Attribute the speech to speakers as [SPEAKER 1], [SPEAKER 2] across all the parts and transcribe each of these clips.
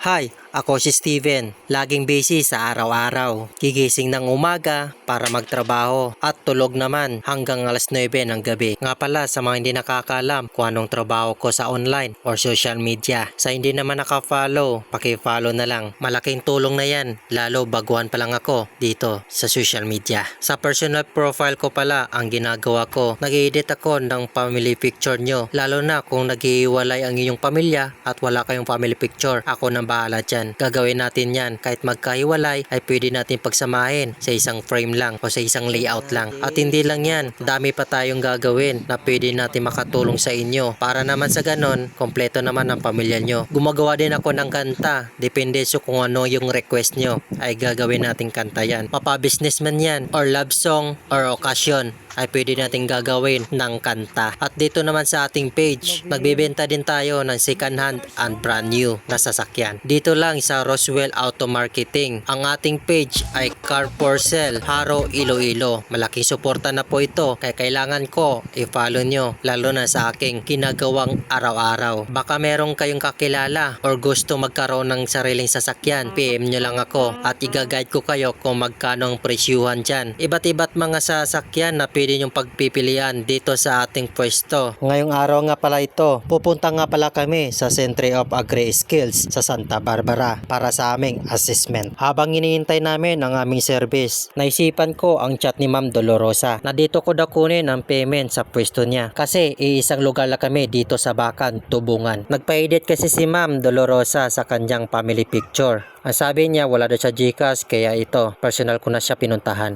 [SPEAKER 1] Hi, ako si Steven. Laging busy sa araw-araw. Gigising ng umaga para magtrabaho at tulog naman hanggang alas 9 ng gabi. Nga pala sa mga hindi nakakaalam kung anong trabaho ko sa online or social media. Sa hindi naman nakafollow, paki-follow na lang. Malaking tulong na yan, lalo baguhan pa lang ako dito sa social media. Sa personal profile ko pala ang ginagawa ko, nag-edit ako ng family picture nyo. Lalo na kung nag-iwalay ang inyong pamilya at wala kayong family picture, ako nang bahala dyan. Gagawin natin yan. Kahit magkahiwalay ay pwede natin pagsamahin sa isang frame lang o sa isang layout lang. At hindi lang yan, dami pa tayong gagawin na pwede natin makatulong sa inyo. Para naman sa ganon, kompleto naman ang pamilya nyo. Gumagawa din ako ng kanta. Depende sa kung ano yung request nyo ay gagawin natin kanta yan. Mapa-business man yan or love song or occasion ay pwede natin gagawin ng kanta. At dito naman sa ating page, nagbebenta din tayo ng second hand and brand new na sasakyan. Dito lang sa Roswell Auto Marketing. Ang ating page ay Car for Sale, Haro, Iloilo. Malaking suporta na po ito kaya kailangan ko i-follow nyo lalo na sa aking ginagawang araw-araw. Baka merong kayong kakilala or gusto magkaroon ng sariling sasakyan, PM nyo lang ako at i-guide ko kayo kung magkano ang presyuhan dyan. Iba't mga sasakyan na pwede nyong pagpipilian dito sa ating pwesto. Ngayong araw nga pala ito, pupunta nga pala kami sa Centre of Agri Skills sa Santa Barbara para sa aming assessment. Habang iniintay namin ang aming service, naisipan ko ang chat ni Ma'am Dolorosa na dito ko daw kunin ang payment sa pwesto niya kasi iisang lugar lang kami dito sa Bacan, Tubungan. Nagpa-edit kasi si Ma'am Dolorosa sa kanyang family picture. Ang sabi niya wala daw siya GCash kaya ito, personal ko na siya pinuntahan.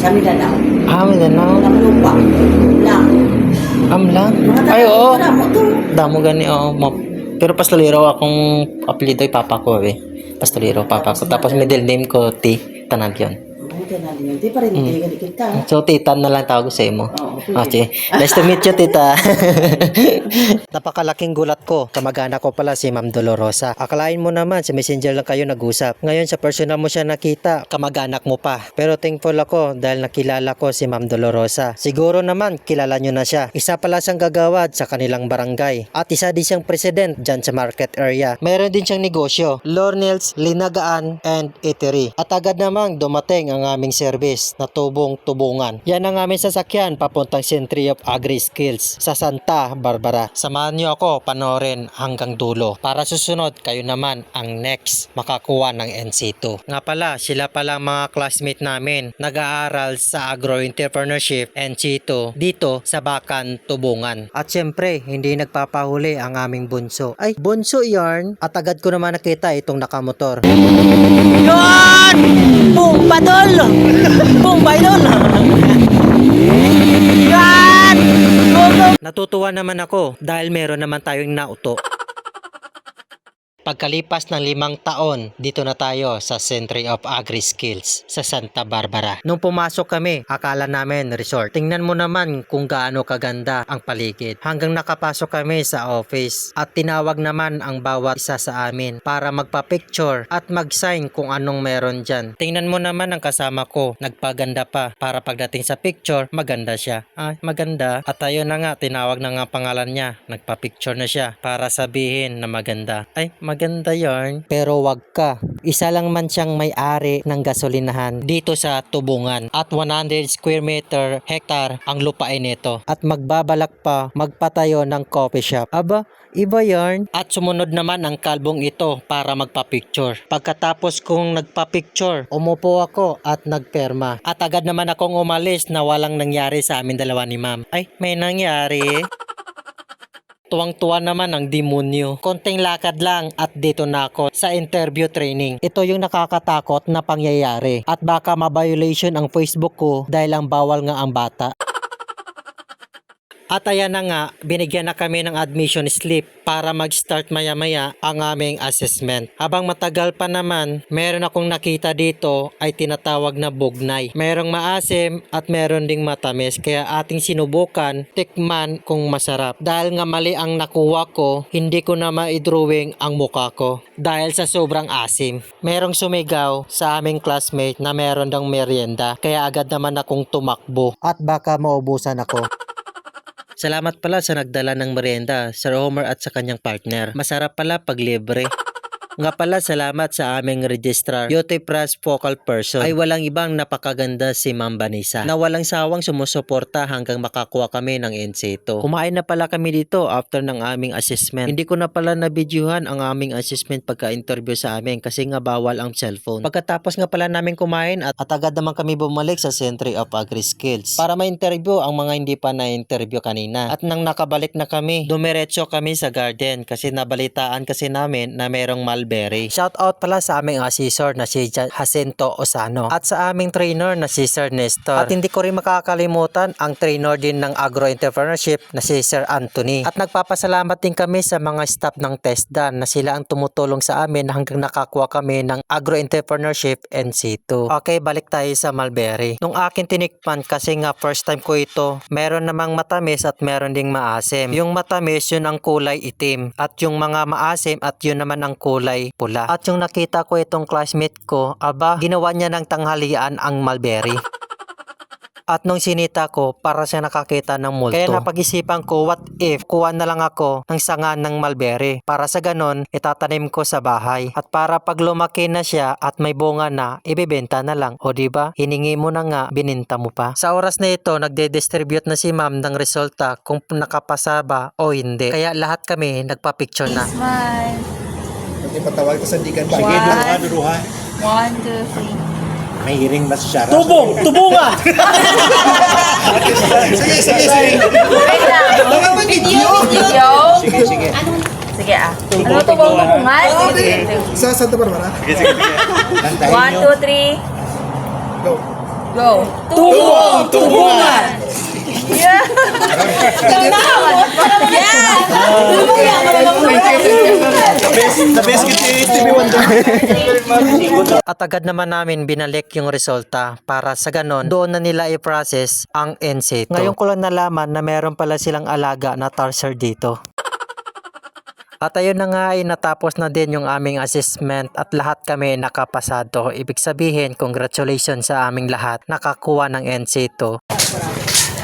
[SPEAKER 2] Sa Mindanao.
[SPEAKER 1] Mindanao.
[SPEAKER 2] Namalumpa. Lang.
[SPEAKER 1] Amla? Ay, oo. Damo gani, oo. Pero Pastolero akong apelido ay papa ko eh. Pastolero papa ko. Tapos middle name ko T. Tanag yun.
[SPEAKER 2] Di pa rin dikit ka.
[SPEAKER 1] So, tita na lang tawag sa imo. Okay. Nice to meet you, tita. Napakalaking gulat ko. Kamag-anak ko pala si Ma'am Dolorosa. Akalain mo naman, sa messenger lang kayo nag-usap. Ngayon, sa personal mo siya nakita, kamag-anak mo pa. Pero thankful ako dahil nakilala ko si Ma'am Dolorosa. Siguro naman, kilala nyo na siya. Isa pala siyang gagawad sa kanilang barangay. At isa din siyang president dyan sa market area. Meron din siyang negosyo. Lornels, Linagaan, and Eatery. At agad namang dumating ang aming service na tubong-tubungan. Yan ang aming sasakyan papuntang Centre of Agri Skills sa Santa Barbara. Samahan niyo ako panoorin hanggang dulo para susunod kayo naman ang next makakuha ng NC2. Nga pala, sila pala mga classmate namin nag-aaral sa Agro-Entrepreneurship NC2 dito sa Bacan, Tubungan. At syempre, hindi nagpapahuli ang aming bunso. Ay, bunso yarn! At agad ko naman nakita itong nakamotor.
[SPEAKER 2] Yun! Boom, padol! Boom, idol! Yan! Go, go!
[SPEAKER 1] Natutuwa naman ako dahil meron naman tayong nauto. Pagkalipas ng 5 taon, dito na tayo sa Centre of Agri Skills sa Santa Barbara. Nung pumasok kami, akala namin resort. Tingnan mo naman kung gaano kaganda ang paligid. Hanggang nakapasok kami sa office at tinawag naman ang bawat isa sa amin para magpa-picture at mag-sign kung anong meron dyan. Tingnan mo naman ang kasama ko, nagpaganda pa para pagdating sa picture, maganda siya. Maganda. At ayun na nga, tinawag na nga pangalan niya. Nagpa-picture na siya para sabihin na maganda. Maganda yarn. Pero wag ka. Isa lang man siyang may-ari ng gasolinahan dito sa Tubungan. At 100 square meter hectare ang lupain nito. At magbabalak pa magpatayo ng coffee shop. Aba, iba yarn. At sumunod naman ang kalbong ito para magpa-picture. Pagkatapos kong nagpa-picture, umupo ako at nagperma. At agad naman akong umalis na walang nangyari sa amin dalawa ni ma'am. Ay, may nangyari. Tuwang-tuwa naman ang demonyo. Konting lakad lang at dito na ako sa interview training. Ito yung nakakatakot na pangyayari. At baka ma-violation ang Facebook ko dahil ang bawal nga ang bata. At ayan na nga, binigyan na kami ng admission slip para mag-start maya-maya ang aming assessment. Habang matagal pa naman, meron akong nakita dito ay tinatawag na bugnay. Merong maasim at meron ding matamis kaya ating sinubukan, tikman kung masarap. Dahil nga mali ang nakuha ko, hindi ko na ma-drawing ang mukha ko dahil sa sobrang asim. Merong sumigaw sa aming classmate na meron dang merienda kaya agad naman akong tumakbo at baka maubusan ako. Salamat pala sa nagdala ng merienda, Sir Homer at sa kanyang partner. Masarap pala pag libre. Nga pala salamat sa aming registrar, Beauty Plus Focal Person ay walang ibang napakaganda si Ma'am Vanessa na walang sawang sumusuporta hanggang makakuha kami ng NC2. Kumain na pala kami dito after ng aming assessment. Hindi ko na pala na-videohan ang aming assessment pagka-interview sa amin kasi nga bawal ang cellphone. Pagkatapos nga pala namin kumain at agad naman kami bumalik sa Century of Agri-Skills para ma-interview ang mga hindi pa na-interview kanina. At nang nakabalik na kami, dumiretso kami sa garden kasi nabalitaan kasi namin na merong mulberry. Shout out pala sa aming assessor na si Jacinto Osano at sa aming trainer na si Sir Nestor. At hindi ko rin makakalimutan ang trainer din ng agro-entrepreneurship na si Sir Anthony. At nagpapasalamat din kami sa mga staff ng TESDA na sila ang tumutulong sa amin hanggang nakakuha kami ng agro-entrepreneurship NC2. Okay, balik tayo sa mulberry. Nung akin tinikman kasi nga first time ko ito, meron namang matamis at meron ding maasim. Yung matamis yun ang kulay itim at yung mga maasim at yun naman ang kulay pula. At yung nakita ko itong classmate ko, aba, ginawa niya ng tanghalian ang mulberry. At nung sinita ko, para siya nakakita ng multo. Kaya napag-isipan ko, what if kuha na lang ako ng sanga ng mulberry. Para sa ganon, itatanim ko sa bahay. At para pag lumaki na siya at may bunga na, ibebenta na lang. O diba? Hiningi mo na nga, bininta mo pa. Sa oras na ito, nagde-distribute na si ma'am ng resulta kung nakapasa ba o hindi. Kaya lahat kami nagpa-picture na.
[SPEAKER 3] Smile.
[SPEAKER 4] Pati patawag ko sa dikan ba?
[SPEAKER 3] One.
[SPEAKER 4] Sige, duruha.
[SPEAKER 3] 1, 2, 3.
[SPEAKER 4] May hearing na siya.
[SPEAKER 1] Tubunga!
[SPEAKER 4] Sige.
[SPEAKER 3] Wait lang.
[SPEAKER 4] Video.
[SPEAKER 3] Sige. Sige ah. Ano to bang bungal? Sige.
[SPEAKER 4] Sa Santa Barbara? Sige.
[SPEAKER 3] 1, 2, 3.
[SPEAKER 4] Go.
[SPEAKER 3] Go.
[SPEAKER 4] Tubungan!
[SPEAKER 3] Yeah.
[SPEAKER 4] The best kid is TV Wonder.
[SPEAKER 1] At agad naman namin binalik yung resulta para sa ganon doon na nila i-process ang NC2. Ngayon ko lang nalaman na meron pala silang alaga na tarsier dito. At ayun na nga ay natapos na din yung aming assessment at lahat kami nakapasado. Ibig sabihin, congratulations sa aming lahat. Nakakuha ng NC2.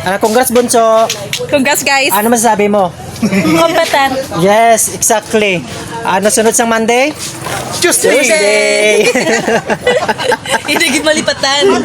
[SPEAKER 1] Congrats Bunso!
[SPEAKER 3] Congrats guys.
[SPEAKER 1] Ano masasabi mo?
[SPEAKER 3] Competent.
[SPEAKER 1] Yes, exactly. Ano sunod sa Monday?
[SPEAKER 4] Tuesday!
[SPEAKER 1] Tuesday!
[SPEAKER 3] Hindi malipatan.